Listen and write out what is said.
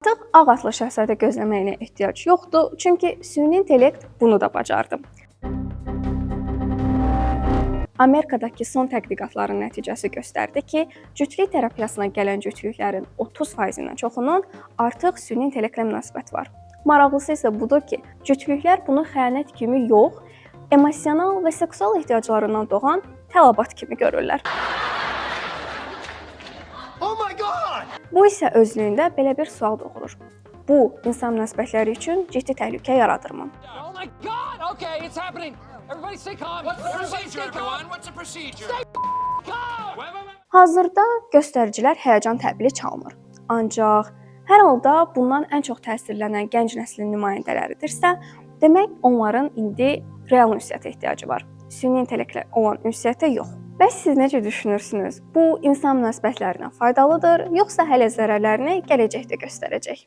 Artıq ağ atlı şahzadə gözləməyinə ehtiyac yoxdur, çünki süni intellekt bunu da bacardı. Amerikadakı son tədqiqatların nəticəsi göstərdi ki, cütlük terapiyasına gələn cütlüklərin 30%-dən çoxunun artıq süni intellektlə münasibət var. Maraqlısı isə budur ki, cütlüklər bunu xəyanət kimi yox, emosional və seksual ehtiyaclarından doğan tələbat kimi görürlər. Bu isə özlüyündə belə bir sual doğurur. Bu, insan münasibətləri üçün ciddi təhlükə yaradırmı? Oh my God! Okay, it's happening. Everybody stay calm. What's the procedure, everyone? What's the procedure? Calm. Hazırda göstəricilər həyəcan təbili çalmır. Ancaq hər halda bundan ən çox təsirlənən gənc nəslin nümayəndələridirsə, demək onların indi real ünsiyyətə ehtiyacı var. Süni intellektlə olan ünsiyyətə yox. Bəs siz necə düşünürsünüz? Bu insan münasibətlərinə faydalıdır, yoxsa hələ zərərlərini gələcəkdə göstərəcək?